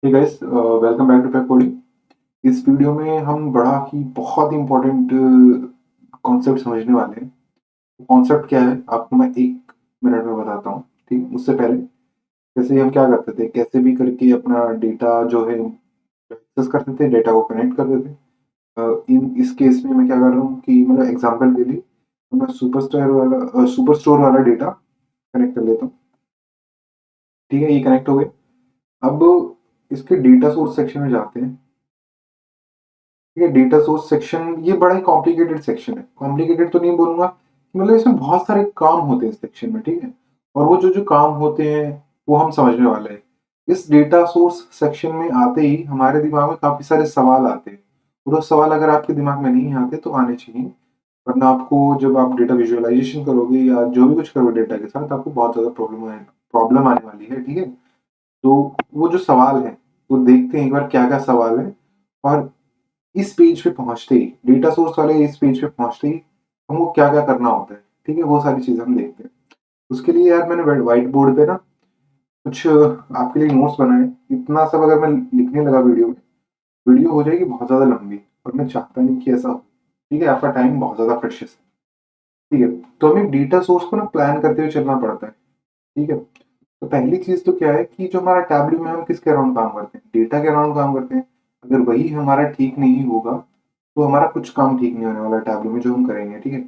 Hey guys, welcome back to pack coding. इस video में हम बहुत ही इम्पोर्टेंट कॉन्सेप्ट समझने वाले हैं। कॉन्सेप्ट क्या है आपको मैं 1 मिनट में बताता हूँ। ठीक, उससे पहले जैसे हम क्या करते थे, कैसे भी करके अपना डेटा जो है एक्सेस करते थे, डेटा को कनेक्ट करते थे। इन इस केस में मैं क्या कर रहा हूँ कि मतलब एग्जांपल के लिए तो मैं सुपर स्टोर वाला डेटा कनेक्ट कर लेता हूँ। ठीक है, ये कनेक्ट हो गए। अब इसके डेटा सोर्स सेक्शन में जाते हैं। ये डेटा सोर्स सेक्शन ये बड़ा ही कॉम्प्लिकेटेड सेक्शन है। कॉम्प्लिकेटेड तो नहीं बोलूंगा, मतलब इसमें बहुत सारे काम होते हैं इस सेक्शन में। ठीक है, और वो जो जो काम होते हैं वो हम समझने वाले हैं। इस डेटा सोर्स सेक्शन में आते ही हमारे दिमाग में काफी सारे सवाल आते हैं, और वो सवाल अगर आपके दिमाग में नहीं आते तो आने चाहिए, वरना आपको जब आप डेटा विजुअलाइजेशन करोगे या जो भी कुछ करोगे डेटा के साथ, आपको बहुत ज्यादा प्रॉब्लम आने वाली है। ठीक है, तो वो जो सवाल है वो देखते हैं एक बार क्या क्या सवाल है। और इस पेज पे पहुंचते ही, डेटा सोर्स वाले इस पेज पे पहुंचते ही हमको क्या क्या करना होता है, ठीक है, वो सारी चीजें हम देखते हैं। उसके लिए यार मैंने व्हाइट बोर्ड पे ना कुछ आपके लिए नोट्स बनाए। इतना सब अगर मैं लिखने लगा वीडियो में, वीडियो हो जाएगी बहुत ज्यादा लंबी, और मैं चाहता नहीं कि ऐसा हो। ठीक है, आपका टाइम बहुत ज्यादा प्रेशियस है। ठीक है, तो हमें डेटा सोर्स को ना प्लान करते हुए चलना पड़ता है। ठीक है, तो पहली चीज तो क्या है कि जो हमारा टैबलू में हम किसके अराउंड काम करते हैं, डेटा के अराउंड काम करते हैं। अगर वही हमारा ठीक नहीं होगा तो हमारा कुछ काम ठीक नहीं होने वाला टैबलू में जो हम करेंगे। ठीक है,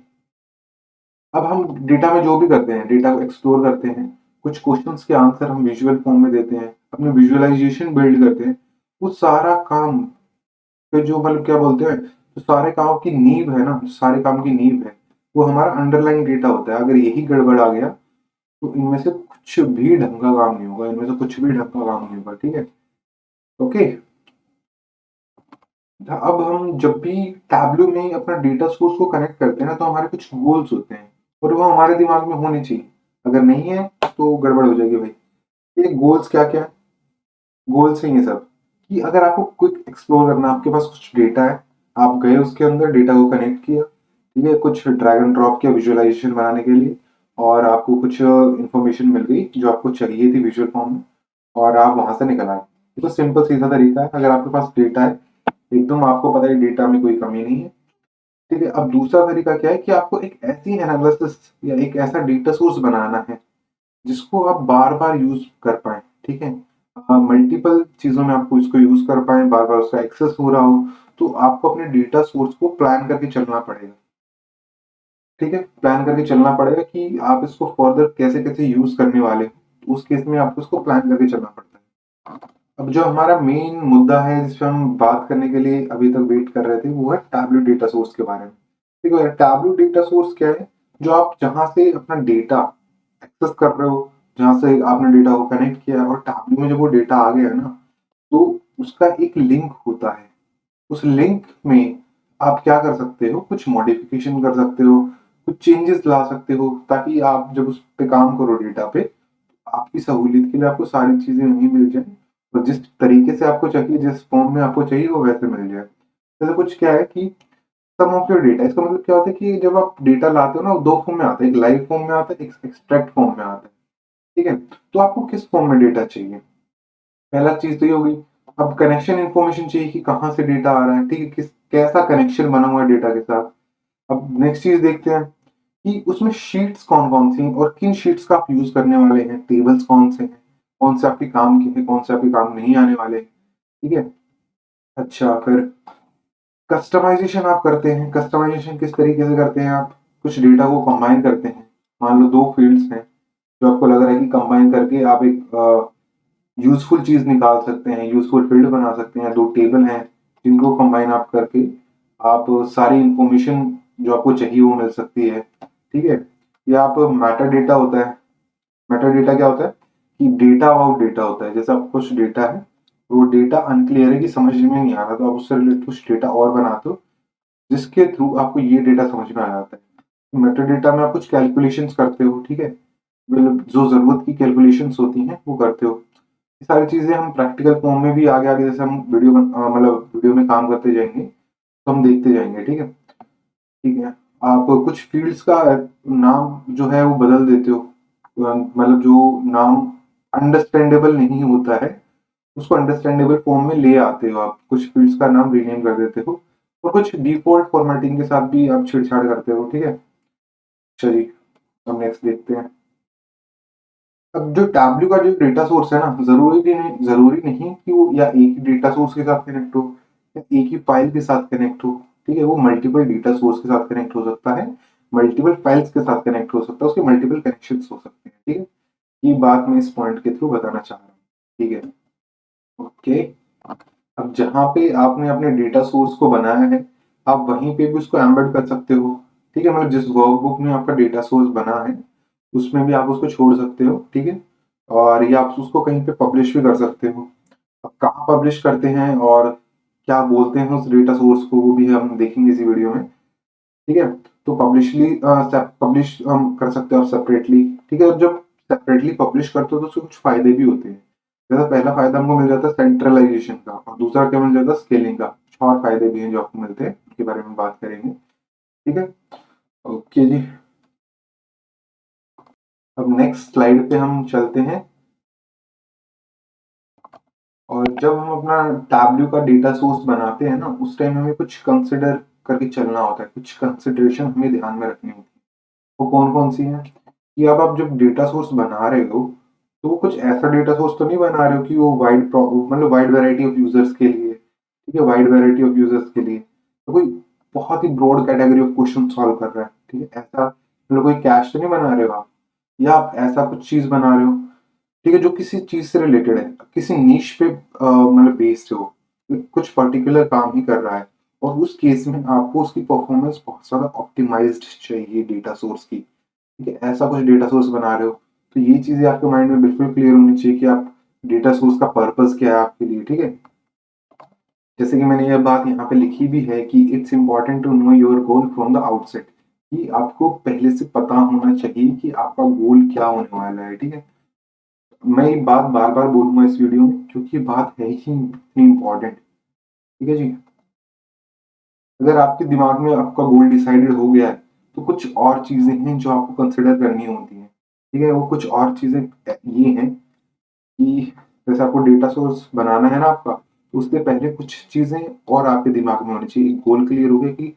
अब हम डेटा में जो भी करते हैं, डेटा को एक्सप्लोर करते हैं, कुछ क्वेश्चंस के आंसर हम विजुअल फॉर्म में देते हैं, अपने विजुअलाइजेशन बिल्ड करते हैं। वो सारा काम पे जो मतलब क्या बोलते हैं, तो सारे काम की नींव है ना, सारे काम की नींव है वो हमारा अंडरलाइन डेटा होता है। अगर यही गड़बड़ आ गया तो इनमें से कुछ भी ढंग का काम नहीं होगा, इनमें से कुछ भी ढंग का काम नहीं होगा। ठीक है, ओके। अब हम जब भी टैबलू में अपना डेटा सोर्स को कनेक्ट करते हैं ना, तो हमारे कुछ गोल्स होते हैं, और वो हमारे दिमाग में होने चाहिए। अगर नहीं है तो गड़बड़ हो जाएगी भाई। ये गोल्स क्या क्या है, गोल्स हैं ये सब कि अगर आपको क्विक एक्सप्लोर करना है, आपके पास कुछ डेटा है, आप गए उसके अंदर, डेटा को कनेक्ट किया, ठीक है, कुछ ड्रैग एंड ड्रॉप किया विजुअलाइजेशन बनाने के लिए, और आपको कुछ इंफॉर्मेशन मिल गई जो आपको चाहिए थी विजुअल फॉर्म में, और आप वहां से निकल आए। ये तो सिंपल सीधा तरीका है। अगर आपके पास डेटा है, एकदम आपको पता है डेटा में कोई कमी नहीं है। ठीक है, अब दूसरा तरीका क्या है कि आपको एक ऐसी एनालिसिस या एक ऐसा डेटा सोर्स बनाना है जिसको आप बार बार यूज कर पाए। ठीक है, मल्टीपल चीजों में आपको इसको यूज कर पाए, बार बार उसका एक्सेस हो रहा हो, तो आपको अपने डेटा सोर्स को प्लान करके चलना पड़ेगा। ठीक है, प्लान करके चलना पड़ेगा कि आप इसको फर्दर कैसे कैसे यूज करने वाले हो, तो उस केस में आपको इसको प्लान करके चलना पड़ता है। अब जो हमारा मेन मुद्दा है जिस पे हम बात करने के लिए अभी तक वेट कर रहे थे, वो है टैबलू डेटा सोर्स के बारे में। ठीक है, टैबलू डेटा सोर्स क्या है, जो आप जहां से अपना डेटा एक्सेस कर रहे हो, जहां से आपने डेटा को कनेक्ट किया, और टैबलू में जब वो डेटा आ गया है ना, तो उसका एक लिंक होता है। उस लिंक में आप क्या कर सकते हो, कुछ मॉडिफिकेशन कर सकते हो, कुछ चेंजेस ला सकते हो, ताकि आप जब उस पे काम करो डेटा पे, आपकी सहूलियत के लिए आपको सारी चीजें वहीं मिल जाए, और जिस तरीके से आपको चाहिए, जिस फॉर्म में आपको चाहिए, वो वैसे मिल जाए। जैसे कुछ क्या है कि सम ऑफ योर डेटा, इसका मतलब क्या होता है कि जब आप डेटा लाते हो ना, वो 2 फॉर्म में आता है, एक लाइव फॉर्म में आता है, एक एक्सट्रैक्ट फॉर्म में आता है। ठीक है, तो आपको किस फॉर्म में डेटा चाहिए, पहला चीज तो ये होगी। अब कनेक्शन इन्फॉर्मेशन चाहिए कि कहाँ से डेटा आ रहा है, ठीक है, किस कैसा कनेक्शन बना हुआ है डेटा के साथ। अब नेक्स्ट चीज देखते हैं कि उसमें शीट्स कौन कौन सी हैं, और किन शीट्स का आप यूज करने वाले हैं, टेबल्स कौन से हैं, कौन से आपके काम के हैं, कौन से आपके काम नहीं आने वाले हैं। ठीक है, अच्छा, फिर कस्टमाइजेशन आप करते हैं। कस्टमाइजेशन किस तरीके से करते हैं, आप कुछ डेटा को कंबाइन करते हैं। मान लो 2 फील्ड्स हैं जो आपको लग रहा है कि कंबाइन करके आप एक यूजफुल चीज निकाल सकते हैं, यूजफुल फील्ड बना सकते हैं। 2 टेबल हैं जिनको कंबाइन आप करके आप सारी इंफॉर्मेशन जो आपको चाहिए वो मिल सकती है। ठीक है, या आप मेटा डेटा होता है। मेटा डेटा क्या होता है कि डेटा अबाउट डेटा होता है। जैसे आपको कुछ डेटा है, वो डेटा अनक्लियर है कि समझ में नहीं आ रहा, तो आप उससे रिलेटेड कुछ डेटा और बनाते हो, जिसके थ्रू आपको ये डेटा समझ में आ जाता है। मेटा डेटा में आप कुछ कैलकुलेशंस करते हो। ठीक है, मतलब जो जरूरत की कैलकुलेशंस होती हैं वो करते हो। ये सारी चीजें हम प्रैक्टिकल फॉर्म में भी आगे आगे जैसे हम मतलब वीडियो में काम करते जाएंगे तो हम देखते जाएंगे। ठीक है, ठीक है, आप कुछ फील्ड्स का नाम जो है वो बदल देते हो, मतलब जो नाम अंडरस्टैंडेबल नहीं होता है उसको अंडरस्टैंडेबल फॉर्म में ले आते हो आप, कुछ फील्ड्स का नाम रीनेम कर देते हो और कुछ डिफ़ॉल्ट फॉर्मेटिंग के साथ भी आप छेड़छाड़ करते हो, ठीक है? चलिए, अब नेक्स्ट देखते हैं। अब जो टैब्लू का जो डेटा सोर्स है ना, ज़रूरी नहीं कि वो या एक ही डेटा सोर्स के साथ कनेक्ट हो या एक ही फाइल के साथ कनेक्ट हो, ठीक है? वो मल्टीपल डेटा सोर्स के साथ कनेक्ट हो सकता है, मल्टीपल फाइल्स के साथ कनेक्ट हो सकता है, उसके मल्टीपल कनेक्शंस हो सकते हैं, ठीक है? ये बात मैं इस पॉइंट के थ्रू बताना चाह रहा हूँ, ठीक है? ओके। अब जहाँ पे आपने अपने डेटा सोर्स को बनाया है, आप वहीं पे भी उसको एम्बेड कर सकते हो, ठीक है? मतलब जिस वर्कबुक में आपका डेटा सोर्स बना है, उसमें भी आप उसको छोड़ सकते हो, ठीक है? और या आप उसको कहीं पे पब्लिश भी कर सकते हो। अब कहाँ पब्लिश करते हैं और क्या बोलते हैं उस डेटा सोर्स को, वो भी हम देखेंगे इसी वीडियो में, ठीक है? तो पब्लिश कर सकते हो आप सेपरेटली, ठीक है? और जब सेपरेटली पब्लिश करते हो तो उसके कुछ फायदे भी होते हैं। जैसा पहला फायदा हमको मिल जाता है सेंट्रलाइजेशन का, और दूसरा क्या मिल जाता है, स्केलिंग का। कुछ और फायदे भी हैं जो आपको मिलते हैं, उनके बारे में बात करेंगे, ठीक है? ओके जी। अब नेक्स्ट स्लाइड पे हम चलते हैं, और जब हम अपना टैब्लू का डेटा सोर्स बनाते हैं ना, उस टाइम हमें कुछ कंसिडर करके चलना होता है, कुछ कंसिडरेशन हमें ध्यान में रखनी होती है। वो कौन-कौन सी हैं? कि अब आप जब डेटा सोर्स बना रहे हो, तो वो कुछ ऐसा डेटा सोर्स तो नहीं बना रहे हो कि वो मतलब वाइड वैरायटी ऑफ यूज़र्स के लिए, ठीक है? वाइड वैरायटी ऑफ यूज़र्स के लिए। तो कोई बहुत ही broad category of question solve कर रहा है, ठीक है? ऐसा मतलब कोई कैश तो नहीं बना रहे हो आप, या आप ऐसा कुछ चीज़ बना रहे हो, ठीक है? जो किसी चीज़ से रिलेटेड है, किसी नीश पे मतलब बेस्ड हो, कुछ पर्टिकुलर काम ही कर रहा है, और उस केस में आपको उसकी परफॉर्मेंस बहुत ज़्यादा ऑप्टिमाइज़्ड चाहिए डेटा सोर्स की। ठीक है, ऐसा कुछ डेटा सोर्स बना रहे हो, तो ये चीजें आपके माइंड में बिल्कुल क्लियर होनी चाहिए कि आप डेटा सोर्स का पर्पस क्या है आपके लिए, ठीक है? जैसे कि मैंने ये बात यहाँ पे लिखी भी है कि it's important to know your goal from the outset, कि आपको पहले से पता होना चाहिए कि आपका गोल क्या होने वाला है, ठीक है? मैं ये बात बार बार बोलूंगा इस वीडियो में, क्योंकि बात है ही इतनी इम्पोर्टेंट, ठीक है जी? अगर आपके दिमाग में आपका गोल डिसाइडेड हो गया है, तो कुछ और चीजें हैं जो आपको कंसिडर करनी होती हैं, ठीक है? वो कुछ और चीजें ये हैं कि जैसे आपको डेटा सोर्स बनाना है ना आपका, तो उससे पहले कुछ चीज़ें और आपके दिमाग में होनी चाहिए। गोल क्लियर हो गया कि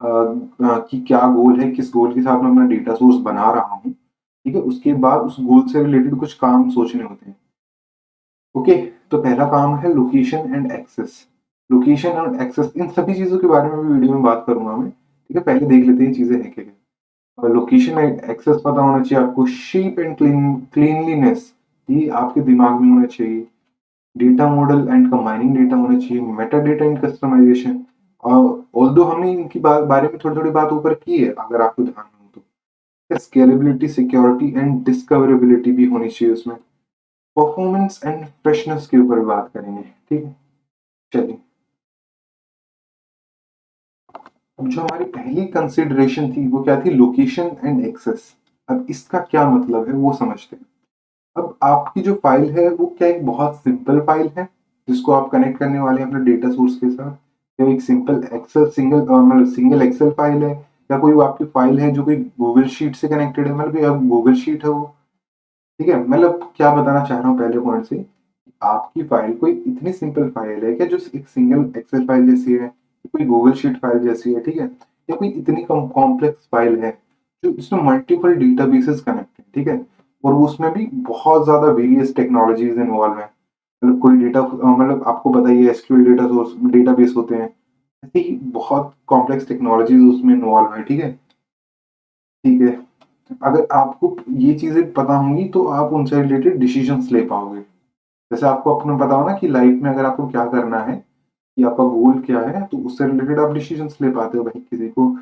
कि क्या गोल है, किस गोल के साथ मैं अपना डेटा सोर्स बना रहा हूँ, ठीक है? उसके बाद उस गोल से रिलेटेड कुछ काम सोचने होते हैं। ओके, तो पहला काम है लोकेशन एंड एक्सेस। लोकेशन और एक्सेस, इन सभी चीज़ों के बारे में भी वीडियो में बात करूँगा मैं, ठीक है? पहले देख लेते हैं ये चीज़ें हैं क्या-क्या। लोकेशन एंड एक्सेस पता होना चाहिए आपको। शेप एंड क्लीनलीनेस, ये आपके दिमाग में होना चाहिए। Data model and combining data होना चाहिए। मेटा डेटा एंड कस्टमाइजेशन, और ऑल्दो हमने इनकी बारे में थोड़ी थोड़ी बात ऊपर की है, अगर आपको ध्यान हो तो। स्केलेबिलिटी, सिक्योरिटी एंड डिस्कवरेबिलिटी भी होनी चाहिए उसमें। परफॉर्मेंस एंड फ्रेशनेस के ऊपर बात करेंगे, ठीक है? चलिए, अब जो हमारी पहली कंसिडरेशन थी वो क्या थी, लोकेशन एंड एक्सेस। अब इसका क्या मतलब है वो समझते हैं। अब आपकी जो फाइल है वो क्या एक बहुत सिंपल फाइल है जिसको आप कनेक्ट करने वाले हैं अपने डेटा सोर्स के साथ, या एक सिंपल एक्सेल मतलब सिंगल एक्सेल फाइल है, या कोई वो आपकी फाइल है जो कोई गूगल शीट से कनेक्टेड है, मतलब या गूगल शीट है वो, ठीक है? मतलब क्या बताना चाह रहा हूँ पहले पॉइंट से, आपकी फाइल कोई इतनी सिंपल फाइल है क्या जो एक सिंगल एक्सेल फाइल जैसी है, कोई गूगल शीट फाइल जैसी है, ठीक है? या कोई इतनी कॉम्प्लेक्स फाइल है जो इसमें मल्टीपल डेटाबेसेस कनेक्ट है, ठीक है? और वो उसमें भी बहुत ज्यादा वेरियस टेक्नोलॉजीज इन्वॉल्व है। मतलब कोई डेटा मतलब आपको पता ही है, एसक्यूएल डेटा सोर्स डेटाबेस होते हैं, ऐसे ही बहुत कॉम्प्लेक्स टेक्नोलॉजीज उसमें इन्वॉल्व है, ठीक है? ठीक है, अगर आपको ये चीजें पता होंगी तो आप उनसे रिलेटेड डिसीजंस ले पाओगे। जैसे आपको अपना पता हो ना कि लाइफ में अगर आपको क्या करना है, कि आपका गोल क्या है, तो उससे रिलेटेड आप डिसीजंस ले पाते हो। भाई किसी को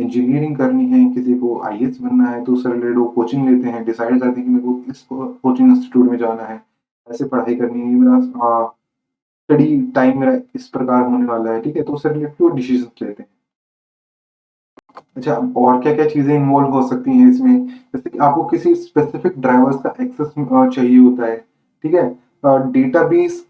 इंजीनियरिंग करनी है, किसी को आईएएस बनना है, तो उससे रिलेटेड वो कोचिंग लेते हैं, डिसाइड करते हैं कि मेरे को इस कोचिंग इंस्टीट्यूट में जाना है, ऐसे पढ़ाई करनी है, मेरा स्टडी टाइम मेरा इस प्रकार होने वाला है, ठीक है? तो उससे रिलेटेड वो डिसीजंस लेते हैं। अच्छा, और क्या-क्या चीज़ें इन्वॉल्व हो सकती हैं इसमें? जैसे कि आपको किसी स्पेसिफिक ड्राइवर्स का एक्सेस चाहिए होता है, ठीक है? डेटाबेस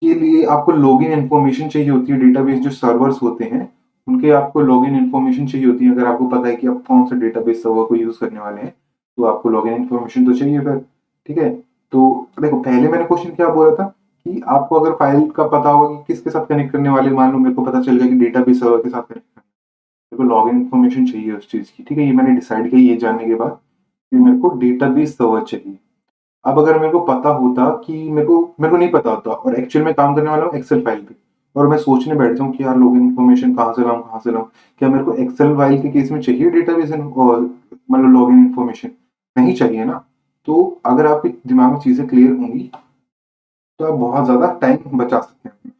के लिए आपको लॉगिन इन्फॉर्मेशन चाहिए होती है, डेटाबेस जो सर्वर्स होते हैं, उनके आपको लॉगिन इन्फॉर्मेशन चाहिए होती है। अगर आपको पता है कि आप कौन-सा डेटाबेस सर्वर को यूज़ करने वाले हैं, तो आपको लॉगिन इन्फॉर्मेशन तो चाहिए फिर, ठीक है? तो देखो, पहले मैंने क्वेश्चन क्या बोला था कि आपको अगर फाइल का पता होगा कि किसके साथ कनेक्ट करने वाले, मान लो मेरे को पता चल गया कि डेटाबेस सर्वर के साथ कनेक्ट करना है, मेरे को लॉगिन इन्फॉर्मेशन चाहिए उस चीज़ की, ठीक है, ये मैंने डिसाइड किया ये जानने के बाद कि मेरे को डेटाबेस सर्वर चाहिए। अब अगर मेरे को पता होता कि मेरे को नहीं पता होता और एक्चुअल में काम करने वाला हूँ एक्सेल फाइल पे, और मैं सोचने बैठ जाऊँ कि यार लॉगिन इन्फॉर्मेशन कहाँ से लाऊं, क्या मेरे को एक्सेल फाइल के केस में चाहिए डेटाबेस और मतलब लॉगिन इन्फॉर्मेशन? नहीं चाहिए ना। तो अगर आपके दिमाग में चीजें क्लियर होंगी तो आप बहुत ज्यादा टाइम बचा सकते हैं।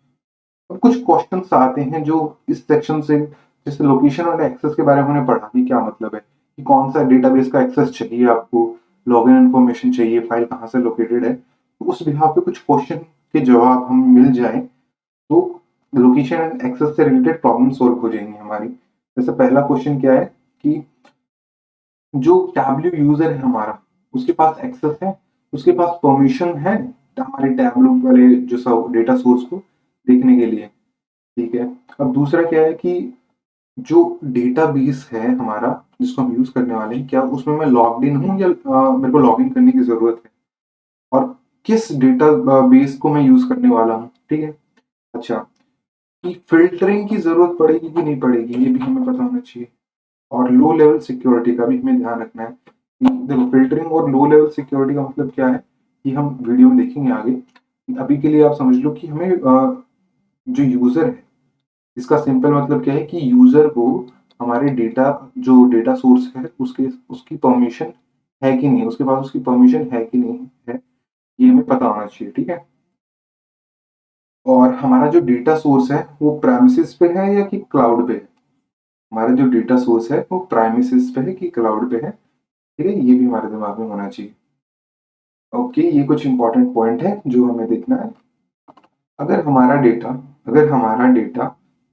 अब कुछ क्वेश्चंस आते हैं जो इस सेक्शन से, जैसे लोकेशन और एक्सेस के बारे में हमने पढ़ा कि क्या मतलब है, कि कौन सा डेटाबेस का एक्सेस चाहिए आपको, लॉगिन इन्फॉर्मेशन चाहिए, फाइल कहाँ से लोकेटेड है, तो उस बिहाफ पे कुछ क्वेश्चन के जवाब हम मिल जाए तो लोकेशन एंड एक्सेस से रिलेटेड प्रॉब्लम सॉल्व हो जाएंगी हमारी। जैसे पहला क्वेश्चन क्या है कि जो टैबलू यूजर है हमारा, उसके पास एक्सेस है, उसके पास परमिशन है हमारे टैबलू वाले जो डेटा सोर्स को देखने के लिए, ठीक है। अब दूसरा क्या है कि जो डेटाबेस है हमारा जिसको हम यूज करने वाले हैं, क्या उसमें मैं लॉग्ड इन हूँ या मेरे को लॉग इन करने की जरूरत है, और किस डेटा बेस को मैं यूज करने वाला हूँ, ठीक है। अच्छा, कि फिल्टरिंग की जरूरत पड़ेगी कि नहीं पड़ेगी ये भी हमें पता होना चाहिए, और लो लेवल सिक्योरिटी का भी हमें ध्यान रखना है। कि देखो फिल्टरिंग और लो लेवल सिक्योरिटी का मतलब क्या है कि हम वीडियो में देखेंगे आगे। अभी के लिए आप समझ लो कि हमें जो यूजर है, इसका सिंपल मतलब क्या है कि यूजर को हमारे डेटा, जो डेटा सोर्स है उसके उसकी परमिशन है कि नहीं, उसके पास उसकी परमिशन है कि नहीं है, ये हमें पता होना चाहिए, ठीक है। और हमारा जो डेटा सोर्स है वो प्राइमिसेस पे है या कि क्लाउड पे है, हमारा जो डेटा सोर्स है वो प्राइमिसेस पे है कि क्लाउड पे है, ठीक है, ये भी हमारे दिमाग में होना चाहिए। ओके, ये कुछ इंपॉर्टेंट पॉइंट है जो हमें देखना है। अगर हमारा डेटा अगर हमारा डेटा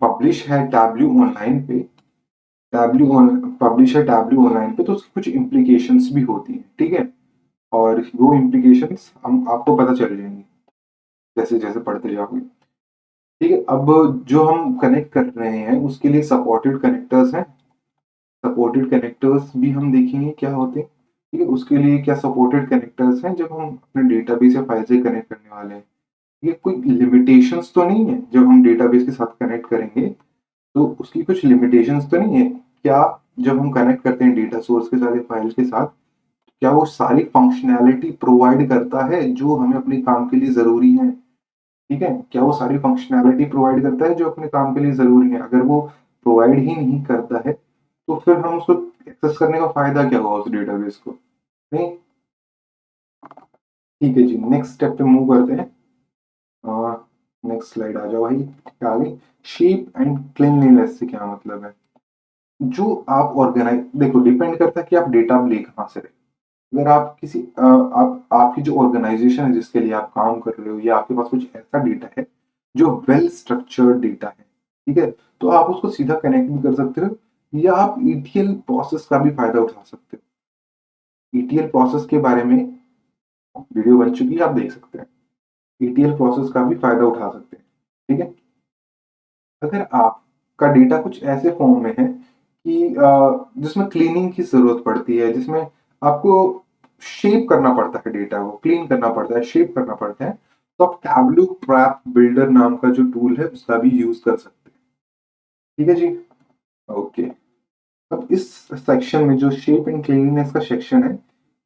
पब्लिश है टैब्लू ऑनलाइन पे, पब्लिश है टैब्लू ऑनलाइन पे, तो उसकी कुछ इम्प्लीकेशंस भी होती हैं, ठीक है। और वो इम्प्लीकेशंस हम आपको पता चल जाएंगी जैसे जैसे पढ़ते जाओगे, ठीक है। अब जो हम कनेक्ट कर रहे हैं उसके लिए सपोर्टेड कनेक्टर्स हैं, सपोर्टेड कनेक्टर्स भी हम देखेंगे क्या होते हैं, ठीक है। उसके लिए क्या सपोर्टेड कनेक्टर्स हैं जब हम अपने डेटाबेस या फाइल से कनेक्ट करने वाले हैं, ये कोई लिमिटेशंस तो नहीं है जब हम डेटाबेस के साथ कनेक्ट करेंगे, तो उसकी कुछ लिमिटेशंस तो नहीं है क्या, जब हम कनेक्ट करते हैं डेटा सोर्स के साथ या फाइल के साथ, क्या वो सारी फंक्शनैलिटी प्रोवाइड करता है जो हमें अपने काम के लिए जरूरी है, ठीक है। क्या वो सारी फंक्शनैलिटी प्रोवाइड करता है जो अपने काम के लिए जरूरी है? अगर वो प्रोवाइड ही नहीं करता है तो फिर हम उसको एक्सेस करने का फायदा क्या हुआ उस डेटाबेस को? नहीं। ठीक है जी, नेक्स्ट स्टेप पे मूव करते हैं। नेक्स्ट स्लाइड आ जाओ भाई, क्या आ गई? शेप एंड क्लीनलीनेस से क्या मतलब है? जो आप ऑर्गेनाइज, देखो डिपेंड करता है कि आप डेटा ले कहाँ से रहे। अगर आप किसी आप आपकी जो ऑर्गेनाइजेशन है जिसके लिए आप काम कर रहे हो, या आपके पास कुछ ऐसा डेटा है जो वेल स्ट्रक्चर्ड डेटा है, ठीक है, तो आप उसको सीधा कनेक्ट भी कर सकते हो, या आप ईटीएल प्रोसेस का भी फायदा उठा सकते हो। ईटीएल प्रोसेस के बारे में वीडियो बन चुकी है, आप देख सकते हैं। ईटीएल प्रोसेस का भी फायदा उठा सकते हैं, ठीक है। अगर आपका डेटा कुछ ऐसे फॉर्म में है कि जिसमें क्लीनिंग की जरूरत पड़ती है, जिसमें आपको शेप करना पड़ता है, डेटा को क्लीन करना पड़ता है, शेप करना पड़ता है, तो आप टैबलू प्रैप बिल्डर नाम का जो टूल है उसका भी यूज कर सकते हैं, ठीक है जी। ओके, अब इस सेक्शन में जो शेप एंड क्लीनलीनेस का सेक्शन है,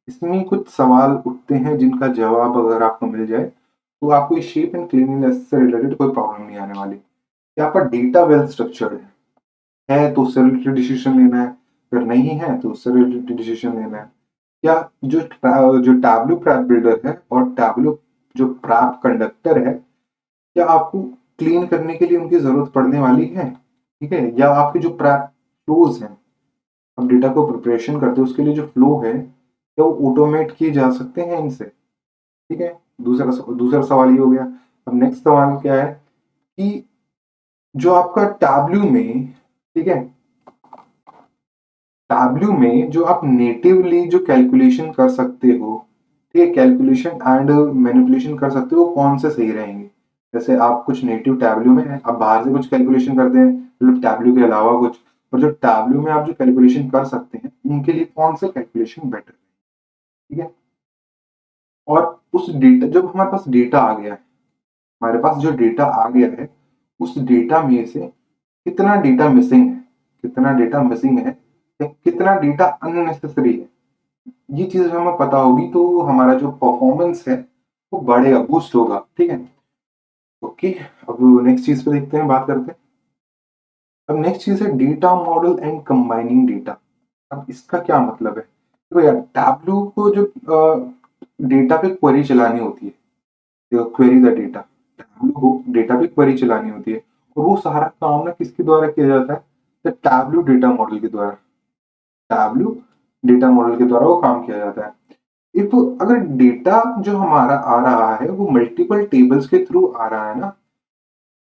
इसमें कुछ सवाल उठते हैं जिनका जवाब अगर आपको मिल जाए तो आपको इस शेप एंड क्लीनलीनेस से रिलेटेड कोई प्रॉब्लम नहीं आने वाली। कि आपका डेटा वेल स्ट्रक्चर्ड है तो उससे रिलेटेड डिसीजन लेना है, अगर नहीं है तो उससे रिलेटेड डिसीजन लेना है। या जो टैबलू प्रैप बिल्डर है और टैबलू जो प्रैप कंडक्टर है, क्या आपको क्लीन करने के लिए उनकी जरूरत पड़ने वाली है, ठीक है। या आपके जो प्रैप फ्लोज हैं, आप डेटा को प्रिपरेशन करते हो उसके लिए जो फ्लो है, क्या वो ऑटोमेट किए जा सकते हैं इनसे, ठीक है। दूसरा सवाल ये हो गया। अब नेक्स्ट सवाल क्या है कि जो आपका टैबलू में, ठीक है, टैबलू में जो आप नेटिवली जो कैलकुलेशन कर सकते हो, ठीक है, कैलकुलेशन एंड मैनिपुलेशन कर सकते हो, कौन से सही रहेंगे? जैसे आप कुछ नेटिव टैबलू में है, आप बाहर से कुछ कैलकुलेशन करते हैं, मतलब टैबलू के अलावा कुछ, और जो टैबलू में आप जो कैलकुलेशन कर सकते हैं उनके लिए कौन सा कैलकुलेशन बेटर है, ठीक है। और उस डेटा, जब हमारे पास डेटा आ गया है, हमारे पास जो डेटा आ गया है उस डेटा में से कितना डेटा मिसिंग है, कितना डेटा मिसिंग है या कितना डेटा अननेसेसरी है, ये चीज हमें पता होगी तो हमारा जो परफॉर्मेंस है वो बढ़ेगा, बूस्ट होगा। ठीक है, ओके। अब नेक्स्ट चीज पे देखते हैं, बात करते हैं। अब नेक्स्ट चीज है data model and combining data. अब इसका क्या मतलब है? देखो यार, टैबलू को जो डेटा पे क्वेरी चलानी होती है, क्वेरी द डेटा, टैबलू को डेटा पे क्वेरी चलानी होती है, और वो सारा काम ना किसके द्वारा किया जाता है? तो टैबलू डेटा मॉडल के द्वारा, टैबलू डेटा मॉडल के द्वारा वो काम किया जाता है। इफ अगर डेटा जो हमारा आ रहा है वो मल्टीपल टेबल्स के थ्रू आ रहा है ना,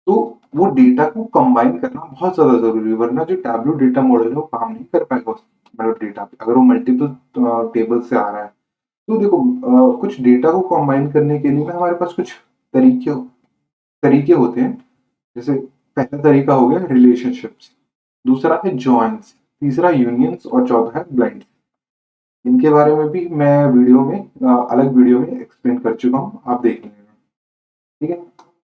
तो वो डेटा को कंबाइन करना बहुत ज्यादा जरूरी है, वरना जो टैबलू डेटा मॉडल है वो काम नहीं कर पाएगा मतलब डेटा पे, अगर वो मल्टीपल टेबल से आ रहा है। तो देखो, कुछ डेटा को कंबाइन करने के लिए ना हमारे पास कुछ तरीके तरीके होते हैं। जैसे पहला तरीका हो गया रिलेशनशिप्स, दूसरा है जॉइंस, तीसरा यूनियंस और चौथा है ब्लाइंड। इनके बारे में भी मैं वीडियो में अलग वीडियो में एक्सप्लेन कर चुका हूँ, आप देख लेना। ठीक है,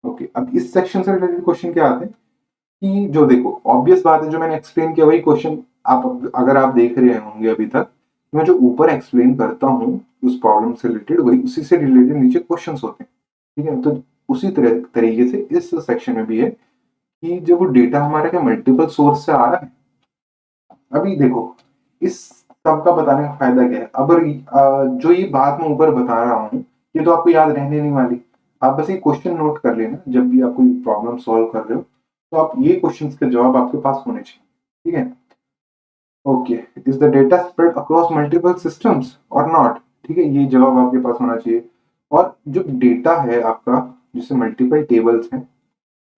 ओके। अब इस सेक्शन से रिलेटेड क्वेश्चन क्या आते हैं कि जो देखो ऑब्वियस बात है, जो मैंने एक्सप्लेन किया वही क्वेश्चन आप अगर आप देख रहे होंगे अभी तक, मैं जो ऊपर एक्सप्लेन करता हूँ उस प्रॉब्लम से रिलेटेड, वही उसी से रिलेटेड नीचे क्वेश्चंस होते हैं। ठीक है, तो उसी तरह तरीके से इस सेक्शन में भी है कि जब वो डेटा हमारे क्या मल्टीपल सोर्स से आ रहा है। अभी देखो, इस सब का बताने का फायदा क्या है? अब जो ये बात मैं ऊपर बता रहा हूँ ये तो आपको याद रहने नहीं वाली। आप बस ये क्वेश्चन नोट कर लेना जब भी आप कोई प्रॉब्लम सॉल्व कर रहे हो, तो आप ये क्वेश्चंस के जवाब आपके पास होने चाहिए। ठीक है, okay. Is the data spread across multiple systems और नॉट? ठीक है, ये जवाब आपके पास होना चाहिए। और जो डेटा है आपका, जिससे मल्टीपल टेबल्स हैं,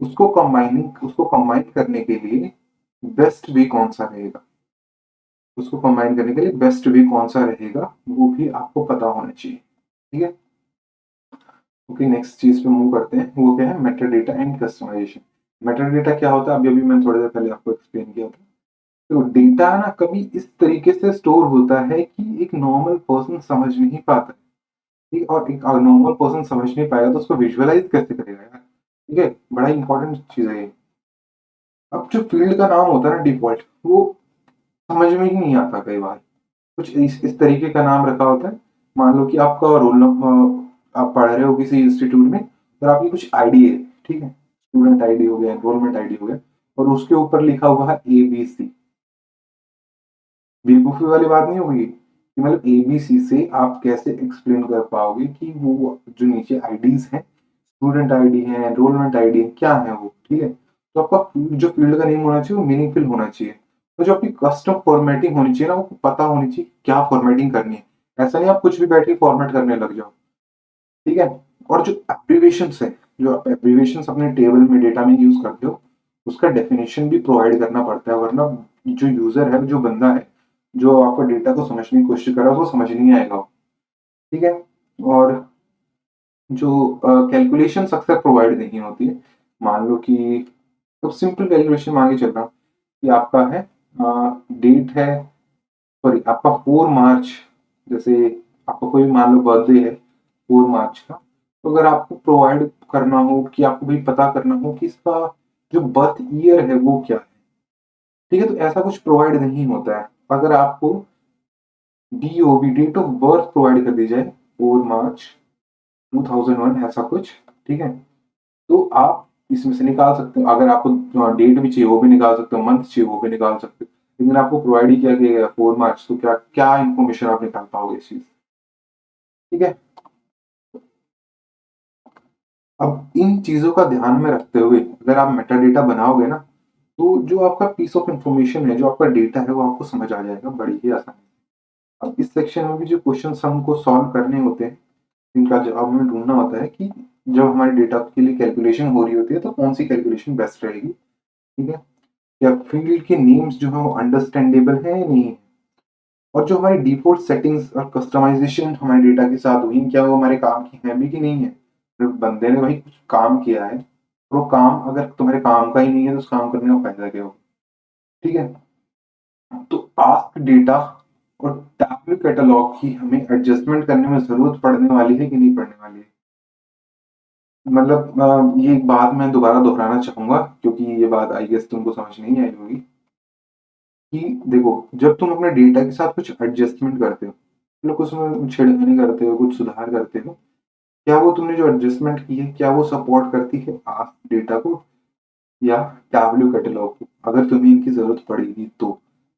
उसको कंबाइन करने के लिए बेस्ट वे कौन सा रहेगा, उसको कंबाइन करने के लिए बेस्ट वे कौन सा रहेगा वो भी आपको पता होना चाहिए। ठीक है, ओके। नेक्स्ट चीज पे मूव करते हैं, वो क्या है? Meta data and customization. Meta data क्या होता है अभी अभी मैंने थोड़ी देर पहले आपको एक्सप्लेन किया था। तो डेटा ना कभी इस तरीके से स्टोर होता है कि एक नॉर्मल पर्सन समझ नहीं पाता। ठीक है, और एक नॉर्मल पर्सन समझ नहीं पाएगा तो उसको विजुअलाइज कैसे करेगा यार? ठीक है, बड़ा इंपॉर्टेंट चीज है ये। अब जो फील्ड का नाम होता है ना डिफॉल्ट, वो समझ में ही नहीं आता कई बार। कुछ इस तरीके का नाम रखा होता है। मान लो कि आपका रोल नंबर, आप पढ़ रहे हो किसी इंस्टीट्यूट में, और आपकी कुछ आईडी है। ठीक है, स्टूडेंट आईडी हो गया, एनरोलमेंट आईडी हो गया, और उसके ऊपर लिखा हुआ है ABC। बेवकूफी वाली बात नहीं होगी कि मतलब ABC से आप कैसे एक्सप्लेन कर पाओगे कि वो जो नीचे आईडीज हैं, स्टूडेंट आईडी है, एनरोलमेंट आईडी है, क्या है वो? ठीक है, तो आपका जो फील्ड का नेम होना चाहिए वो मीनिंगफुल होना चाहिए। तो जो आपकी कस्टम फॉर्मेटिंग होनी चाहिए ना, वो पता होनी चाहिए क्या फॉर्मेटिंग करनी है। ऐसा नहीं आप कुछ भी बैठ के फॉर्मेट करने लग जाओ। ठीक है, और जो एब्रीवेशन है, जो आप एब्रीवेशन अपने टेबल में डेटा में यूज करते हो, उसका डेफिनेशन भी प्रोवाइड करना पड़ता है, वरना जो यूजर है, जो बंदा है, जो आपका डेटा को समझने की कोशिश कर रहा है, उसको समझ नहीं आएगा। ठीक है, और जो कैलकुलेशन अक्सर प्रोवाइड नहीं होती है। मान लो कि तो सिंपल कैलकुलेशन मान के चल रहा हूँ कि आपका है डेट है, सॉरी आपका 4 मार्च, जैसे आपका कोई मान लो बर्थडे है 4 मार्च का, तो अगर आपको प्रोवाइड करना हो कि आपको भी पता करना हो कि इसका जो बर्थ ईयर है वो क्या है। ठीक है, तो ऐसा कुछ प्रोवाइड नहीं होता है। अगर आपको DOB, date of birth provide कर दी जाए 4 मार्च 2001 ऐसा कुछ, ठीक है, तो आप इसमें से निकाल सकते हो। अगर आपको डेट भी चाहिए वो भी निकाल सकते हो, मंथ चाहिए वो भी निकाल सकते हो। लेकिन आपको प्रोवाइड ही किया गया 4 मार्च, तो क्या क्या इन्फॉर्मेशन आप निकाल पाओगे इस चीज? ठीक है, अब इन चीजों का ध्यान में रखते हुए अगर आप मेटा डेटा बनाओगे ना, तो जो आपका पीस ऑफ इंफॉर्मेशन है, जो आपका डेटा है, वो आपको समझ आ जाएगा बड़ी ही आसानी से। अब इस सेक्शन में भी जो क्वेश्चन हमको सॉल्व करने होते हैं, इनका जवाब हमें ढूंढना होता है कि जब हमारे डेटा के लिए कैलकुलेशन हो रही होती है तो कौन सी कैलकुलेशन बेस्ट रहेगी। ठीक है, या फील्ड के नेम्स जो है वो अंडरस्टैंडेबल है या नहीं है, और जो हमारी डिफॉल्ट सेटिंग्स और कस्टमाइजेशन हमारे डेटा के साथ हुई, क्या वो हमारे काम की है भी कि नहीं है। फिर बंदे ने भाई कुछ काम किया है, और वो काम अगर तुम्हारे काम का ही नहीं है तो उस काम करने का फायदा क्या होगा? ठीक है, तो आस्क डेटा और टैबलू कैटलॉग की हमें एडजस्टमेंट करने में जरूरत पड़ने वाली है कि नहीं पड़ने वाली है? मतलब ये एक बात मैं दोबारा दोहराना चाहूंगा, क्योंकि ये बात आई गेस तुमको समझ नहीं आई होगी कि देखो, जब तुम अपने डेटा के साथ कुछ एडजस्टमेंट करते हो, मतलब कुछ उसमें छेड़खानी करते हो, कुछ सुधार करते हो, क्या वो तुमने जो एडजस्टमेंट की है, क्या वो सपोर्ट करती है आस्क डेटा को या टैबलू कैटलॉग को? अगर तुम्हें इनकी जरूरत पड़ेगी तो,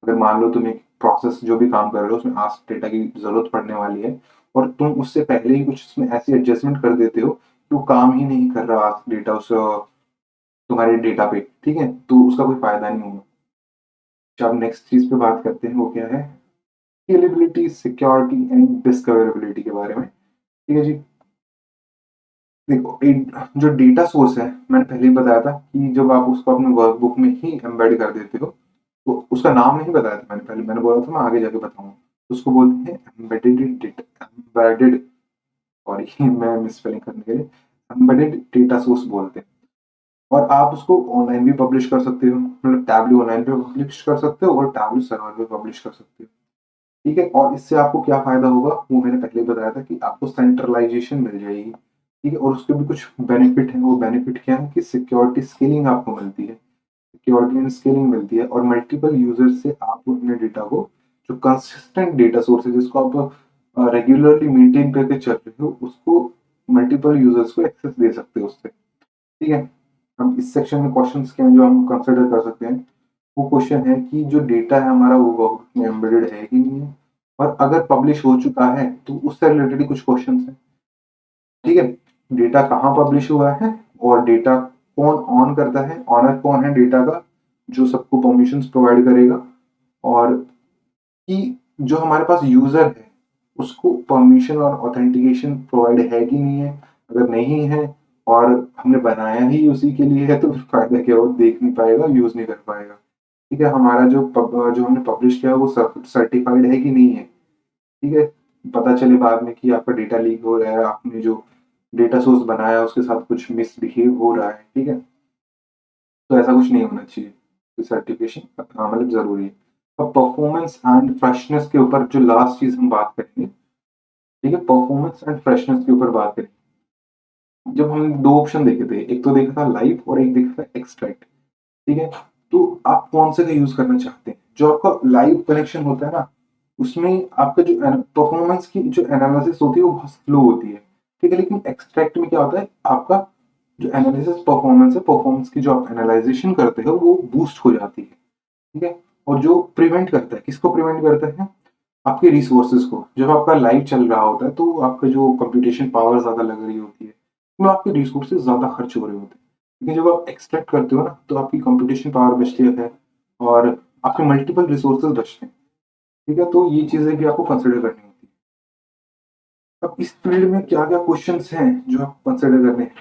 अगर मान लो तुम एक प्रोसेस जो भी काम कर रहे हो उसमें आस्क डेटा की जरूरत पड़ने वाली है, और तुम उससे पहले ही कुछ उसमें ऐसी एडजस्टमेंट कर देते हो कि वो काम ही नहीं कर रहा आस्क डेटा उस तुम्हारे डेटा पे, ठीक है, तो उसका कोई फायदा नहीं होगा। अच्छा, अब नेक्स्ट चीज पे बात करते हैं, वो क्या है? स्केलेबिलिटी, सिक्योरिटी एंड डिस्कवरेबिलिटी के बारे में। ठीक है जी। देखो, एक जो डेटा सोर्स है, मैंने पहले ही बताया था कि जब आप उसको अपने वर्कबुक में ही एम्बेड कर देते हो, तो उसका नाम नहीं बताया था मैंने, पहले मैंने बोला था मैं आगे जाके बताऊंगा। उसको बोलते हैं एम्बेडेड डेटा, एम्बेडेड, सॉरी मैं मिसस्पेलिंग करने के लिए, एम्बेडेड डेटा सोर्स बोलते हैं। और आप उसको ऑनलाइन भी पब्लिश कर सकते हो, मतलब टैबलू ऑनलाइन पे पब्लिश कर सकते हो और टैबलू सर्वर पे पब्लिश कर सकते हो। ठीक है, और इससे आपको क्या फायदा होगा वो मैंने पहले ही बताया था कि आपको सेंट्रलाइजेशन मिल जाएगी। ठीक है, और उसके भी कुछ बेनिफिट है। वो बेनिफिट क्या है कि सिक्योरिटी स्केलिंग आपको मिलती है, सिक्योरिटी एंड स्केलिंग मिलती है, और मल्टीपल यूजर्स से आप अपने डेटा को, जो कंसिस्टेंट डेटा सोर्स है जिसको आप रेगुलरली मेंटेन करके चल रहे हो, उसको मल्टीपल यूजर्स को एक्सेस दे सकते हो उससे। ठीक है, अब इस सेक्शन में क्वेश्चंस क्या हैं जो हम कंसिडर कर सकते हैं। वो क्वेश्चन है कि जो डेटा है हमारा वो वर्कबुक में एम्बेडेड है कि नहीं है, और अगर पब्लिश हो चुका है तो उससे रिलेटेड ही कुछ क्वेश्चन हैं। ठीक है, डेटा कहाँ पब्लिश हुआ है, और डेटा कौन ऑन करता है, ऑनर कौन है डेटा का, जो सबको परमिशंस प्रोवाइड करेगा, और कि जो हमारे पास यूजर है उसको परमिशन और ऑथेंटिकेशन प्रोवाइड है कि नहीं है। अगर नहीं है और हमने बनाया ही उसी के लिए है तो फिर फायदा क्या, वो देख नहीं पाएगा, यूज नहीं कर पाएगा। ठीक है, हमारा जो हमने पब्लिश किया है वो सर्टिफाइड है कि नहीं है। ठीक है, पता चले बाद में कि आपका डेटा लीक हो रहा है, आपने जो डेटा सोर्स बनाया उसके साथ कुछ मिसबिहेव हो रहा है। ठीक है, तो ऐसा कुछ नहीं होना चाहिए, तो सर्टिफिकेशन मतलब जरूरी है। अब परफॉर्मेंस एंड फ्रेशनेस के ऊपर जो लास्ट चीज हम बात करेंगे, ठीक है, परफॉर्मेंस एंड फ्रेशनेस के ऊपर बात करेंगे। जब हमने दो ऑप्शन देखे थे, एक तो देखा था लाइव और एक देखा था एक्सट्रैक्ट। ठीक है, तो आप कौन से का यूज करना चाहते हैं? जो आपका लाइव कनेक्शन होता है ना, उसमें आपका जो परफॉर्मेंस की जो एनालिसिस होती है वो बहुत स्लो होती है। ठीक है, लेकिन एक्सट्रैक्ट में क्या होता है, आपका जो एनालिसिस परफॉर्मेंस है, परफॉर्मेंस की जो आप एनालाइजेशन करते हो वो बूस्ट हो जाती है। ठीक है, और जो प्रिवेंट करता है, किसको प्रिवेंट करता है? आपके रिसोर्सेज को। जब आपका लाइव चल रहा होता है तो आपका जो कंप्यूटेशन पावर ज्यादा लग रही होती है, तो आपके रिसोर्सेज ज्यादा खर्च हो रहे होते हैं। लेकिन जब आप एक्सट्रैक्ट करते हो ना, तो आपकी कंप्यूटेशन पावर बचती है और आपके मल्टीपल रिसोर्सेज बचते हैं। ठीक है, तो ये चीजें भी आपको कंसिडर करनी होती है। अब इस फील्ड में क्या क्या क्वेश्चन हैं जो आपको कंसिडर करने हैं,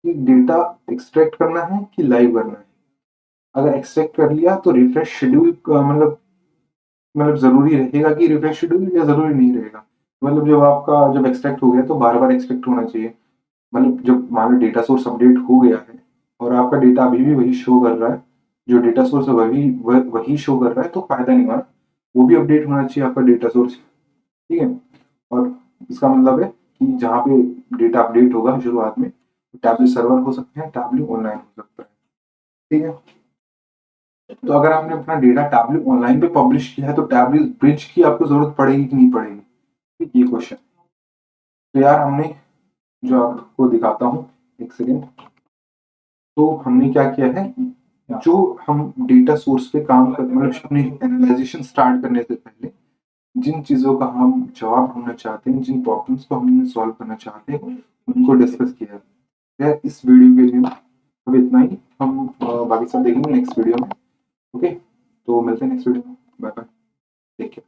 कि डेटा एक्सट्रैक्ट करना है कि लाइव करना है। अगर एक्सट्रैक्ट कर लिया तो रिफ्रेश शेड्यूल मतलब ज़रूरी रहेगा कि रिफ्रेश शेड्यूल, या ज़रूरी नहीं रहेगा? मतलब जब एक्सट्रैक्ट हो गया तो बार-बार एक्सट्रैक्ट होना चाहिए। मतलब जब मान लो डेटा सोर्स अपडेट हो गया है और आपका डेटा अभी भी वही शो कर रहा है, जो डेटा सोर्स है वही शो कर रहा है, तो फ़ायदा नहीं हुआ ना। वो भी अपडेट होना चाहिए आपका डेटा सोर्स। ठीक है? और इसका मतलब है कि जहाँ पे डेटा अपडेट होगा शुरुआत में, टैबलेट सर्वर हो सकते हैं, टैबलेट ऑनलाइन हो सकता है। ठीक है? तो अगर आपने अपना डेटा टैबलेट ऑनलाइन पे पब्लिश किया है तो टैबलेट ब्रिज की आपको ज़रूरत पड़ेगी कि नहीं पड़ेगी? ठीक, ये क्वेश्चन। तो यार हमने, जो आपको दिखाता हूँ, एक सेकेंड। तो हमने क्या किया है, जो हम डेटा सोर्स पे काम कर, मतलब अपने एनालाइजेशन स्टार्ट करने से पहले जिन चीज़ों का हम जवाब ढूँढना चाहते हैं, जिन प्रॉब्लम्स को हम सॉल्व करना चाहते हैं, उनको डिस्कस किया है। खैर, इस वीडियो के लिए अब इतना ही। हम बाकी सब देखेंगे नेक्स्ट वीडियो में। ओके, तो मिलते हैं नेक्स्ट वीडियो में। Bye bye, take care.